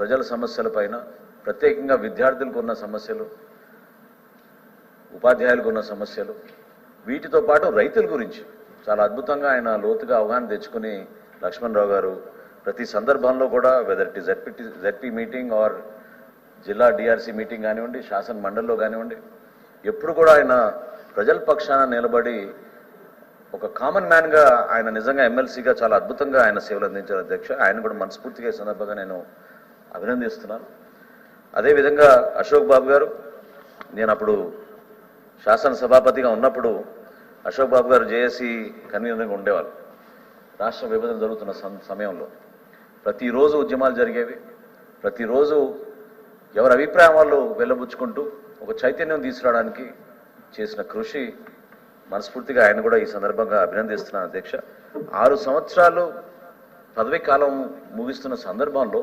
ప్రజల సమస్యలపైన, ప్రత్యేకంగా విద్యార్థులకు ఉన్న సమస్యలు, ఉపాధ్యాయులకు ఉన్న సమస్యలు, వీటితో పాటు రైతుల గురించి చాలా అద్భుతంగా ఆయన లోతుగా అవగాహన తెచ్చుకుని లక్ష్మణరావు గారు ప్రతి సందర్భంలో కూడా whether it is ZP meeting or జిల్లా డిఆర్సీ మీటింగ్ కానివ్వండి, శాసన మండలిలో కానివ్వండి, ఎప్పుడు కూడా ఆయన ప్రజల పక్షాన నిలబడి ఒక కామన్ మ్యాన్గా ఆయన నిజంగా ఎమ్మెల్సీగా చాలా అద్భుతంగా ఆయన సేవలు అందించారు అధ్యక్ష. ఆయన కూడా మనస్ఫూర్తిగా ఈ సందర్భంగా నేను అభినందిస్తున్నాను. అదేవిధంగా అశోక్ బాబు గారు, నేను అప్పుడు శాసనసభాపతిగా ఉన్నప్పుడు అశోక్ బాబు గారు జేఏసీ కన్వీనర్గా ఉండేవాళ్ళు. రాష్ట్ర విభజన జరుగుతున్న సమయంలో ప్రతిరోజు ఉద్యమాలు జరిగేవి. ప్రతిరోజు ఎవరి అభిప్రాయం వాళ్ళు వెళ్ళబుచ్చుకుంటూ ఒక చైతన్యం తీసుకురావడానికి చేసిన కృషి మనస్ఫూర్తిగా ఆయన కూడా ఈ సందర్భంగా అభినందిస్తున్నాను అధ్యక్ష. 6 సంవత్సరాలు పదవీ కాలం ముగిస్తున్న సందర్భంలో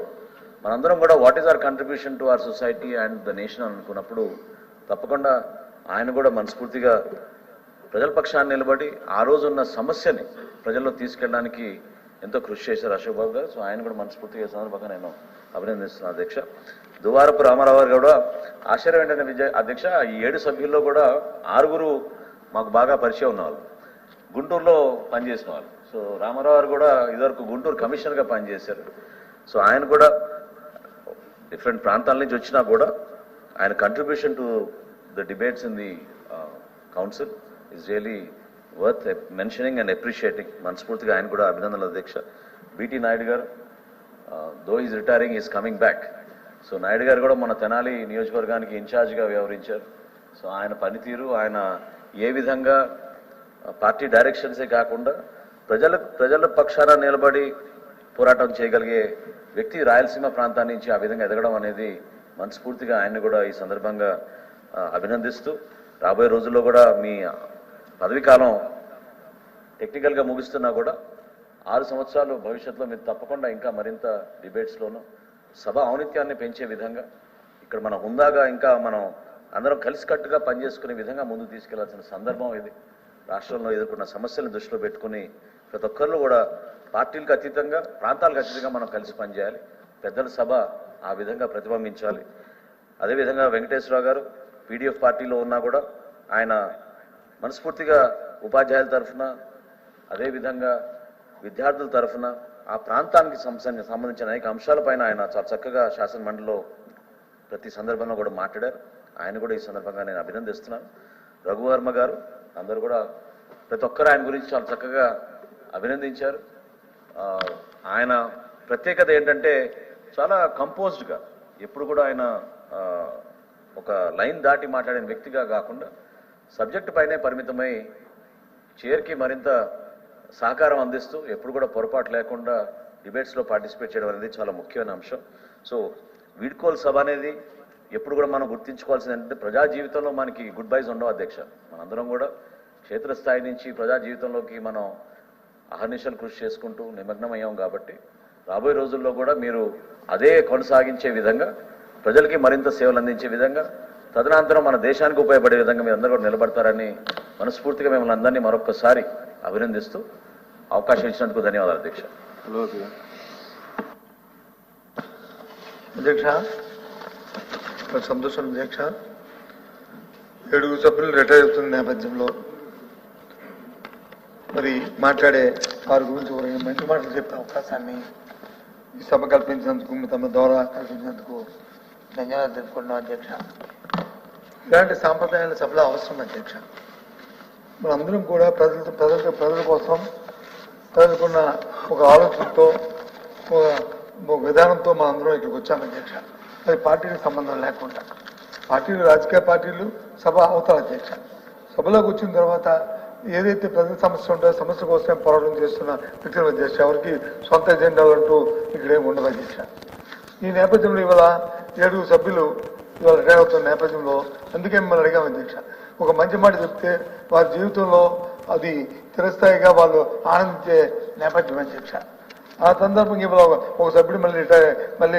మనందరం కూడా what is our contribution to our society and the nation అనుకున్నప్పుడు తప్పకుండా ఆయన కూడా మనస్ఫూర్తిగా ప్రజల పక్షాన్ని నిలబడి ఆ రోజు ఉన్న సమస్యని ప్రజల్లో తీసుకెళ్ళడానికి ఎంతో కృషి చేశారు అశోక్ బాబు గారు. సో ఆయన కూడా మనస్ఫూర్తిగా ఈ సందర్భంగా నేను అభినందిస్తున్నాను అధ్యక్ష. దువారపు రామారావు గారు కూడా ఆశ్చర్యం ఏంటంటే అధ్యక్ష, ఈ 7 సభ్యుల్లో కూడా 6 మాకు బాగా పరిచయం ఉన్నవాళ్ళు, గుంటూరులో పనిచేసిన వాళ్ళు. సో రామారావు గారు కూడా ఇదివరకు గుంటూరు కమిషనర్గా పనిచేశారు. సో ఆయన కూడా డిఫరెంట్ ప్రాంతాల నుంచి వచ్చినా కూడా ఆయన contribution to the debates in the council is really worth mentioning and appreciating. మనస్ఫూర్తిగా ఆయన కూడా అభినందనలు అధ్యక్ష. బీటీ నాయుడు గారు, though is retiring is coming back. So Naidu గారు కూడా మన తెనాలి నియోజకవర్గానికి ఇన్ఛార్జ్గా వ్యవహరించారు. సో ఆయన పనితీరు, ఆయన ఏ విధంగా పార్టీ డైరెక్షన్సే కాకుండా ప్రజల పక్షాన నిలబడి పోరాటం చేయగలిగే వ్యక్తి రాయలసీమ ప్రాంతాన్ని నుంచి ఆ విధంగా ఎదగడం అనేది మనస్ఫూర్తిగా ఆయన్ని కూడా ఈ సందర్భంగా అభినందిస్తూ, రాబోయే రోజుల్లో కూడా మీ పదవీ కాలం టెక్నికల్గా ముగిస్తున్నా కూడా 6 సంవత్సరాలు భవిష్యత్తులో మీరు తప్పకుండా ఇంకా మరింత డిబేట్స్లోనూ సభ ఔన్నత్యాన్ని పెంచే విధంగా, ఇక్కడ మన హుందాగా ఇంకా మనం అందరం కలిసికట్టుగా పనిచేసుకునే విధంగా ముందుకు తీసుకెళ్లాల్సిన సందర్భం ఇది. రాష్ట్రంలో ఎదుర్కొన్న సమస్యలను దృష్టిలో పెట్టుకుని ప్రతి ఒక్కళ్ళు కూడా పార్టీలకు అతీతంగా, ప్రాంతాలకు అతీతంగా మనం కలిసి పనిచేయాలి. పెద్దల సభ ఆ విధంగా ప్రతిబింబించాలి. అదేవిధంగా వెంకటేశ్వరరావు గారు పీడీఎఫ్ పార్టీలో ఉన్నా కూడా ఆయన మనస్ఫూర్తిగా ఉపాధ్యాయుల తరఫున, అదేవిధంగా విద్యార్థుల తరఫున ఆ ప్రాంతానికి సంబంధించిన అనేక అంశాలపైన ఆయన చాలా చక్కగా శాసన మండలిలో ప్రతి సందర్భంలో కూడా మాట్లాడారు. ఆయన కూడా ఈ సందర్భంగా నేను అభినందిస్తున్నాను. రఘువర్మ గారు, అందరూ కూడా ప్రతి ఒక్కరు ఆయన గురించి చాలా చక్కగా అభినందించారు. ఆయన ప్రత్యేకత ఏంటంటే చాలా కంపోజ్డ్గా, ఎప్పుడు కూడా ఆయన ఒక లైన్ దాటి మాట్లాడిన వ్యక్తిగా కాకుండా సబ్జెక్టు పైనే పరిమితమై చైర్కి మరింత సహకారం అందిస్తూ ఎప్పుడు కూడా పొరపాటు లేకుండా డిబేట్స్లో పార్టిసిపేట్ చేయడం అనేది చాలా ముఖ్యమైన అంశం. సో వీడ్కోలు సభ అనేది ఎప్పుడు కూడా మనం గుర్తించుకోవాల్సింది ఏంటంటే, ప్రజా జీవితంలో మనకి గుడ్ బైస్ ఉండవు అధ్యక్ష. మనందరం కూడా క్షేత్రస్థాయి నుంచి ప్రజా జీవితంలోకి మనం అహర్నిశలు కృషి చేసుకుంటూ నిమగ్నమయ్యాం. కాబట్టి రాబోయే రోజుల్లో కూడా మీరు అదే కొనసాగించే విధంగా, ప్రజలకి మరింత సేవలు అందించే విధంగా, తదనంతరం మన దేశానికి ఉపయోగపడే విధంగా మీరు అందరూ కూడా నిలబడతారని మనస్ఫూర్తిగా మిమ్మల్ని అందరినీ మరొకసారి అభినందిస్తూ అవకాశం ఇచ్చినందుకు ధన్యవాదాలు అధ్యక్ష. అధ్యక్ష, సంతోషం అధ్యక్ష. 7 సభ్యులు రిటైర్ అవుతున్న నేపథ్యంలో మరి మాట్లాడే వారి గురించి మంచి మాటలు చెప్పే అవకాశాన్ని ఈ సభ కల్పించినందుకు, తమ ద్వారా కల్పించినందుకు ధన్యవాదాలు తెలుపుకుంటున్నాం అధ్యక్ష. ఇలాంటి సాంప్రదాయాల సభలో అవసరం అధ్యక్ష. మనందరం కూడా ప్రజల కోసం, ప్రజలకున్న ఒక ఆలోచనతో, ఒక విధానంతో మనందరం ఇక్కడికి వచ్చాం అధ్యక్ష. అది పార్టీలకు సంబంధం లేకుండా, పార్టీలు, రాజకీయ పార్టీలు సభ అవుతారు అధ్యక్ష. సభలోకి వచ్చిన తర్వాత ఏదైతే ప్రజల సమస్య ఉంటుందో సమస్య కోసం పోరాటం చేస్తున్న వ్యక్తుల అధ్యక్ష, ఎవరికి సొంత ఎజెండాలు అంటూ ఇక్కడేమి ఉండదు అధ్యక్ష. ఈ నేపథ్యంలో ఇవాళ 7 సభ్యులు ఇవాళ రిటైర్ అవుతున్న నేపథ్యంలో అందుకే మిమ్మల్ని అడిగాం అధ్యక్ష. ఒక మంచి మాట చెప్తే వారి జీవితంలో అది చిరస్థాయిగా వాళ్ళు ఆనందించే నేపథ్యం అధ్యక్ష. ఆ సందర్భంగా ఇవాళ ఒక సభ్యుడు మళ్ళీ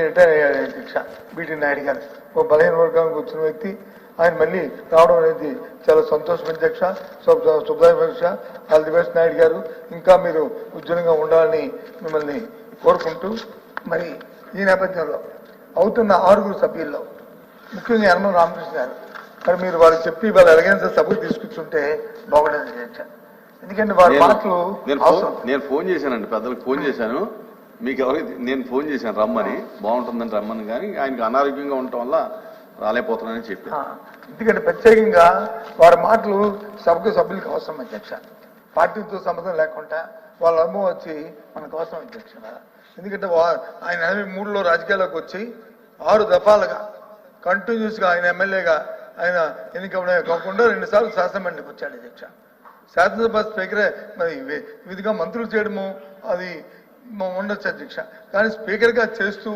రిటైర్ అయ్యాడు అధ్యక్ష, బీటీ నాయుడు గారు. ఒక బలహీన వర్గానికి వచ్చిన వ్యక్తి ఆయన మళ్ళీ రావడం అనేది చాలా సంతోషం అధ్యక్ష. శుభదాయం అధ్యక్ష. ఆల్ ది బెస్ట్ నాయుడు గారు, ఇంకా మీరు ఉజ్వలంగా ఉండాలని మిమ్మల్ని కోరుకుంటూ, మరి ఈ నేపథ్యంలో అవుతున్న 6 సభ్యుల్లో ముఖ్యంగా యనమల రామకృష్ణ గారు మరి మీరు వాళ్ళకి చెప్పి వాళ్ళ ఎలగెన్స్ సభకు తీసుకొచ్చుంటే బాగుండేది అధ్యక్ష. ఎందుకంటే వారి మాటలు నేను ఫోన్ చేశానండి, పెద్దలకు ఫోన్ చేశాను, మీకు ఎవరికి నేను ఫోన్ చేశాను రమ్మని, బాగుంటుందని రమ్మని, కానీ ఆయనకి అనారోగ్యంగా ఉండటం వల్ల రాలేకపోతున్నానని చెప్పాను. ఎందుకంటే ప్రత్యేకంగా వారి మాటలు సభ్యులకు అవసరం అధ్యక్ష. పార్టీతో సంబంధం లేకుండా వాళ్ళ అనుభవం వచ్చి మనకు అవసరం అధ్యక్ష. ఎందుకంటే ఆయన 83లో రాజకీయాల్లోకి వచ్చి 6 దఫాలుగా కంటిన్యూస్గా ఆయన ఎమ్మెల్యేగా ఆయన ఎన్నికనే కాకుండా 2 సార్లు శాసనమండలికి వచ్చాడు అధ్యక్ష. శాసనసభ స్పీకరే మరి విధిగా మంత్రులు చేయడము అది ఉండొచ్చు అధ్యక్ష. కానీ స్పీకర్గా చేస్తూ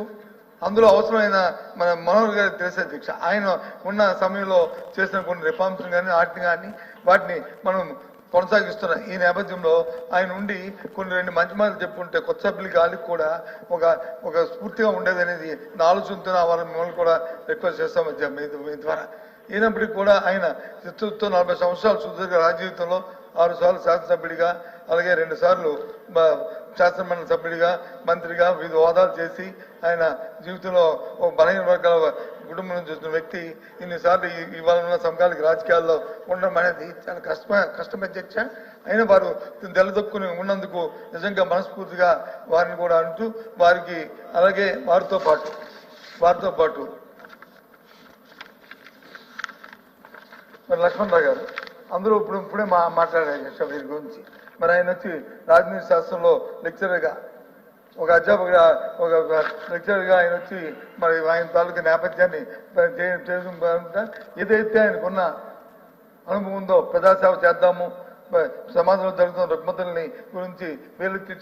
అందులో అవసరమైన మన మనోహర్ గారికి తెలిసే అధ్యక్ష, ఆయన ఉన్న సమయంలో చేసిన కొన్ని రిఫార్మ్స్ కానీ వాటిని మనం కొనసాగిస్తున్నాం. ఈ నేపథ్యంలో ఆయన ఉండి కొన్ని 2 మంచి మాటలు చెప్పుకుంటే కొత్త సభ్యులకి వాళ్ళకి కూడా ఒక స్ఫూర్తిగా ఉండేది అనేది నా ఆలోచనతో వాళ్ళని మిమ్మల్ని కూడా రిక్వెస్ట్ చేస్తాం మీ ద్వారా. అయినప్పటికీ కూడా ఆయన చిత్తూరుతో 40 సంవత్సరాల సుదీర్ఘ రాజజీవితంలో 6 సార్లు శాసనసభ్యుడిగా, అలాగే 2 సార్లు శాసనమండలి సభ్యుడిగా, మంత్రిగా వివిధ హోదాలు చేసి ఆయన జీవితంలో ఒక బలహీన వర్గాల కుటుంబం నుంచి వచ్చిన వ్యక్తి ఇన్నిసార్లు ఇవాళ ఉన్న సమకాలిక రాజకీయాల్లో ఉండడం అనేది చాలా కష్టం అధ్యక్ష. అయినా వారు తెల్లదొక్కుని ఉన్నందుకు నిజంగా మనస్ఫూర్తిగా వారిని కూడా అంటూ వారికి, అలాగే వారితో పాటు మరి లక్ష్మణరావు గారు అందరూ ఇప్పుడే మాట్లాడారు వీరి గురించి. మరి ఆయన వచ్చి రాజనీతి శాస్త్రంలో లెక్చరర్గా, ఒక అధ్యాపకుగా, ఒక లెక్చరర్గా ఆయన వచ్చి మరి ఆయన తాలూకా నేపథ్యాన్ని ఏదైతే ఆయనకున్న అనుభవం ఉందో ప్రజాసేవ చేద్దాము, సమాజంలో జరుగుతున్న రుగ్మతుల్ని గురించి వీళ్ళకి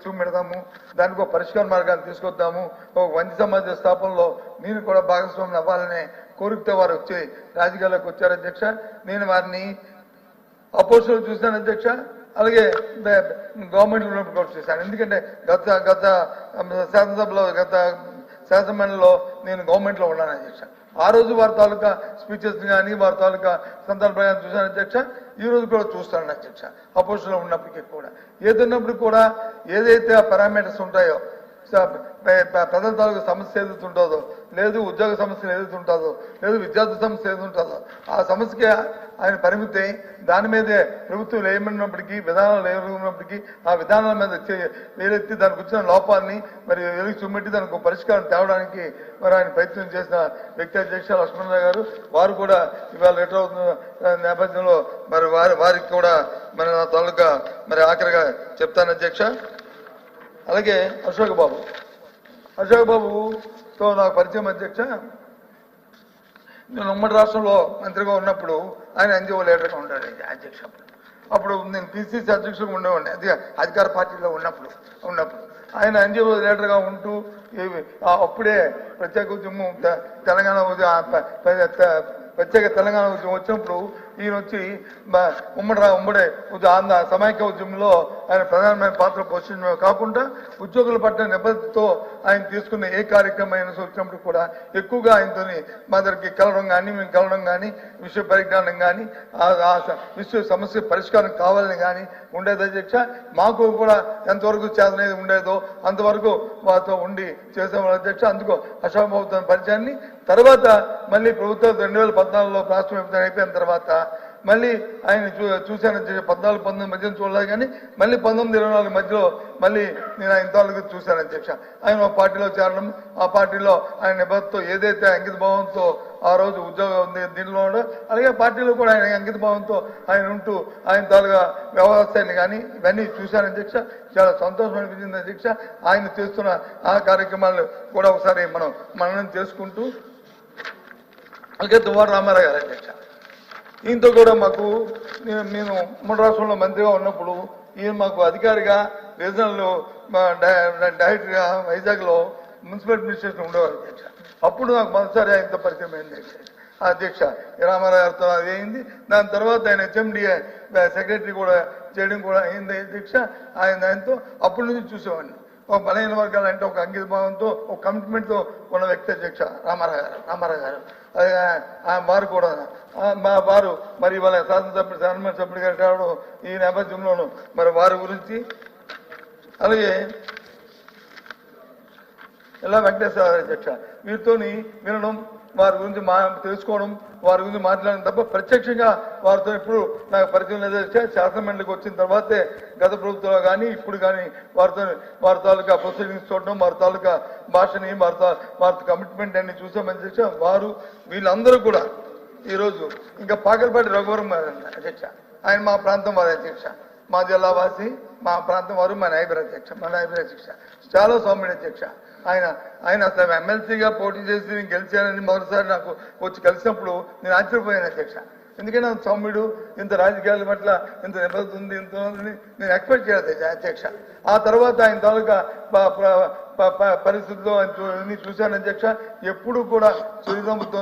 చూపెడదాము, దానికి ఒక పరిష్కార మార్గాన్ని తీసుకొద్దాము, ఒక మంచి సమాజ స్థాపనలో నేను కూడా భాగస్వామ్యం అవ్వాలనే కోరికతో వారు వచ్చి రాజకీయాల్లోకి వచ్చారు అధ్యక్ష. నేను వారిని అపోజిషన్లో చూశాను అధ్యక్ష, అలాగే గవర్నమెంట్లో ఉన్నప్పుడు కూడా చూశాను. ఎందుకంటే గత శాసనసభలో, గత శాసనమండలిలో నేను గవర్నమెంట్లో ఉన్నాను అధ్యక్ష. ఆ రోజు వారి తాలూకా స్పీచెస్ కానీ వారి తాలూకా సందర్భాన్ని చూశాను అధ్యక్ష. ఈ రోజు కూడా చూస్తాను అధ్యక్ష. అపోజిషన్లో ఉన్నప్పటికీ కూడా ఏదున్నప్పుడు కూడా ఏదైతే ఆ పారామీటర్స్ ఉంటాయో, ప్రజల తాలూకు సమస్య ఏదైతే ఉంటుందో, లేదు ఉద్యోగ సమస్యలు ఏదైతే ఉంటుందో, లేదు విద్యార్థి సమస్య ఏదైతే ఉంటుందో, ఆ సమస్యకి ఆయన పరిమితి దాని మీదే ప్రభుత్వం ఏమన్నప్పటికీ, విధానాలు ఏమన్నప్పటికీ ఆ విధానాల మీద వేలెత్తి దానికి వచ్చిన లోపాన్ని మరి వెలికి చూపెట్టి దానికి పరిష్కారం తేవడానికి మరి ఆయన ప్రయత్నం చేసిన వ్యక్తి అధ్యక్ష లక్ష్మణరావు గారు. వారు కూడా ఇవాళ రిటైర్ అవుతున్న నేపథ్యంలో మరి వారికి కూడా మరి నా తాలూకా మరి ఆఖరిగా చెప్తాను అధ్యక్ష. అలాగే అశోక్ బాబుతో నాకు పరిచయం అధ్యక్ష. నేను ఉమ్మడి రాష్ట్రంలో మంత్రిగా ఉన్నప్పుడు ఆయన ఎన్జిఓ లీడర్గా ఉన్నాడు అధ్యక్ష. అప్పుడు నేను పిసిసి అధ్యక్షుడిగా ఉండేవాడిని, అది అధికార పార్టీలో ఉన్నప్పుడు ఆయన ఎన్జిఓ లీడర్గా ఉంటూ అప్పుడే ప్రత్యేక ఉద్యమం తెలంగాణ ఉద్యమం వచ్చినప్పుడు ఈయన వచ్చి ఉమ్మడి సమైక్య ఉద్యమంలో ఆయన ప్రధానమైన పాత్ర పోషించడమే కాకుండా ఉద్యోగుల పట్ల నిబద్ధతతో ఆయన తీసుకున్న ఏ కార్యక్రమం అయినా వచ్చినప్పుడు కూడా ఎక్కువగా ఆయనతో మా దగ్గరికి మేము కలవడం కానీ విషయ పరిజ్ఞానం కానీ విషయ సమస్య పరిష్కారం కావాలని కానీ ఉండేది అధ్యక్ష. మాకు కూడా ఎంతవరకు చేతనేది ఉండేదో అంతవరకు వారితో ఉండి చేసేవాళ్ళు అధ్యక్ష. అందుకు అశోక్ బాబుతో పరిచయాన్ని తర్వాత మళ్ళీ ప్రభుత్వం 2014లో రాష్ట్ర విభజన అయిపోయిన తర్వాత మళ్ళీ ఆయన చూశాను 14-19 మధ్యన చూడలేదు, కానీ మళ్ళీ 19-24 మధ్యలో మళ్ళీ నేను ఆయన తాలూకు చూశాను అధ్యక్ష. ఆయన పార్టీలో చేరడం, ఆ పార్టీలో ఆయన నిబద్ధతతో ఏదైతే అంకిత భావంతో ఆ రోజు ఉద్యోగం దీనిలో అలాగే పార్టీలో కూడా ఆయన అంకిత భావంతో ఆయన ఉంటూ ఆయన తాలూకా వ్యవస్థని కానీ ఇవన్నీ చూశాను అధ్యక్ష. చాలా సంతోషం అనిపించింది అధ్యక్ష. ఆయన చేస్తున్న ఆ కార్యక్రమాలు కూడా ఒకసారి మనం చేసుకుంటూ, అలాగే దువ్వాడ రామారావు గారు అధ్యక్ష. ఈయనతో కూడా మాకు నేను ఉమ్మడి రాష్ట్రంలో మంత్రిగా ఉన్నప్పుడు ఈయన మాకు అధికారిగా రీజనల్ డైరెక్టర్గా వైజాగ్లో మున్సిపల్ అడ్మినిస్ట్రేషన్ ఉండేవారు అధ్యక్ష. అప్పుడు నాకు మొదటిసారి ఆయనతో పరిచయం అయింది అధ్యక్ష. రామారావు గారితో అది అయింది. దాని తర్వాత ఆయన హెచ్ఎండిఏ సెక్రటరీ కూడా చేయడం కూడా అయింది అధ్యక్ష. ఆయనతో అప్పటి నుంచి చూసేవాడిని. ఒక బలహీన వర్గాలు అంటే ఒక అంకిత భావంతో, ఒక కమిట్మెంట్తో ఉన్న వ్యక్తి అధ్యక్ష రామారావు గారు. వారు కూడా వారు మరి వాళ్ళ శాసనసభ్యులు సభ్యుడిగా రావడం ఈ నేపథ్యంలోనూ మరి వారి గురించి, అలాగే ఇలా వెంకటేశ్వర అధ్యక్ష. వీరితోని వినడం, వారి గురించి తెలుసుకోవడం, వారి గురించి మాట్లాడడం తప్ప ప్రత్యక్షంగా వారితో ఇప్పుడు నాకు పరిచయం లేదు. శాసనమండలికి వచ్చిన తర్వాతే గత ప్రభుత్వంలో కానీ ఇప్పుడు కానీ వారి తాలూకా ప్రొసీడింగ్స్ చూడడం, వారి తాలూకా భాషని, వారి కమిట్మెంట్ అన్ని చూసాం అధ్యక్ష. వీళ్ళందరూ కూడా ఈరోజు ఇంకా పాకలపాటి రఘువరం అధ్యక్ష, ఆయన మా ప్రాంతం వారి అధ్యక్ష, మా జిల్లా వాసి, మా ప్రాంతం వారు, మా నైబర్ అధ్యక్ష చాలా సౌమ్యుడు అధ్యక్ష. ఆయన అసలు ఎమ్మెల్సీగా పోటీ చేసి నేను గెలిచానని మొదటిసారి నాకు వచ్చి కలిసినప్పుడు నేను ఆశ్చర్యపోయాను అధ్యక్ష. ఎందుకంటే సౌమ్యుడు, ఇంత రాజకీయాల పట్ల ఇంత నిబద్ధత ఉంది, ఇంత నేను ఎక్స్పెక్ట్ చేయలేదు అధ్యక్ష. ఆ తర్వాత ఆయన తాలూకా పరిస్థితుల్లో అన్ని చూశాను అధ్యక్ష. ఎప్పుడు కూడా చిరునవ్వుతో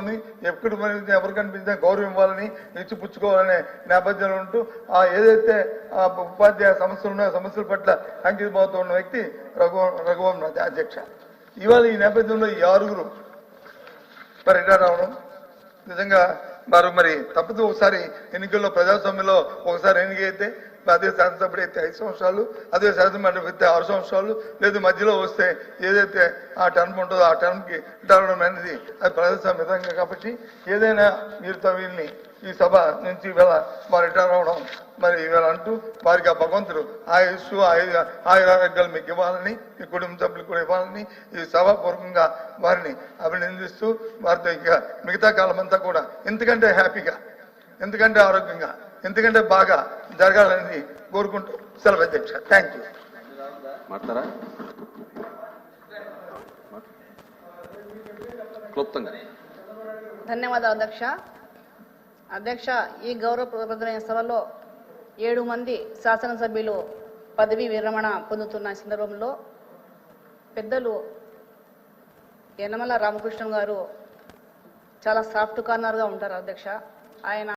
ఎప్పుడు ఎవరు కనిపించినా గౌరవం ఇవ్వాలని, ఇచ్చిపుచ్చుకోవాలనే నేపథ్యంలో ఉంటూ ఏదైతే ఉపాధ్యాయ సమస్యలు ఉన్నాయో సమస్యల పట్ల అంకితమవుతూ ఉన్న వ్యక్తి రఘువరం అధ్యక్ష. ఇవాళ ఈ నేపథ్యంలో ఈ 6 రిటైర్ అవడం నిజంగా వారు మరి తప్పదు. ఒకసారి ఎన్నికల్లో ప్రజాస్వామ్యంలో ఒకసారి ఎన్నికైతే అదే శాసనసభ్యుడు అయితే 5 సంవత్సరాలు, అదే శాసనమండలి అయితే 6 సంవత్సరాలు, లేదు మధ్యలో వస్తే ఏదైతే ఆ టర్మ్ ఉంటుందో ఆ టర్మ్కి రిటైర్ అనేది అది ప్రజాస్వామ్య విధంగా. కాబట్టి ఏదైనా మీరు వీళ్ళని ఈ సభ నుంచి ఇవాళ వారు రిటైర్ అవడం మరి ఇవాళ అంటూ వారికి ఆ భగవంతుడు ఆయుష్ ఆయురారోగ్యాలు మీకు ఇవ్వాలని, మీ కుటుంబ సభ్యులు కూడా ఇవ్వాలని ఈ సభాపూర్వకంగా వారిని అభినందిస్తూ వారితో ఇక మిగతా కాలం అంతా కూడా ఎందుకంటే హ్యాపీగా, ఎందుకంటే ఆరోగ్యంగా, ఎందుకంటే బాగా జరగాలని కోరుకుంటూ సెలవు అధ్యక్ష. Thank you. మాట్లాడరా క్లుప్తంగా. ధన్యవాదాలు అధ్యక్ష. అధ్యక్ష, ఈ గౌరవప్రదమైన సభలో 7 మంది శాసనసభ్యులు పదవీ విరమణ పొందుతున్న సందర్భంలో పెద్దలు యనమల రామకృష్ణ గారు చాలా సాఫ్ట్ కార్నర్గా ఉంటారు అధ్యక్ష. ఆయన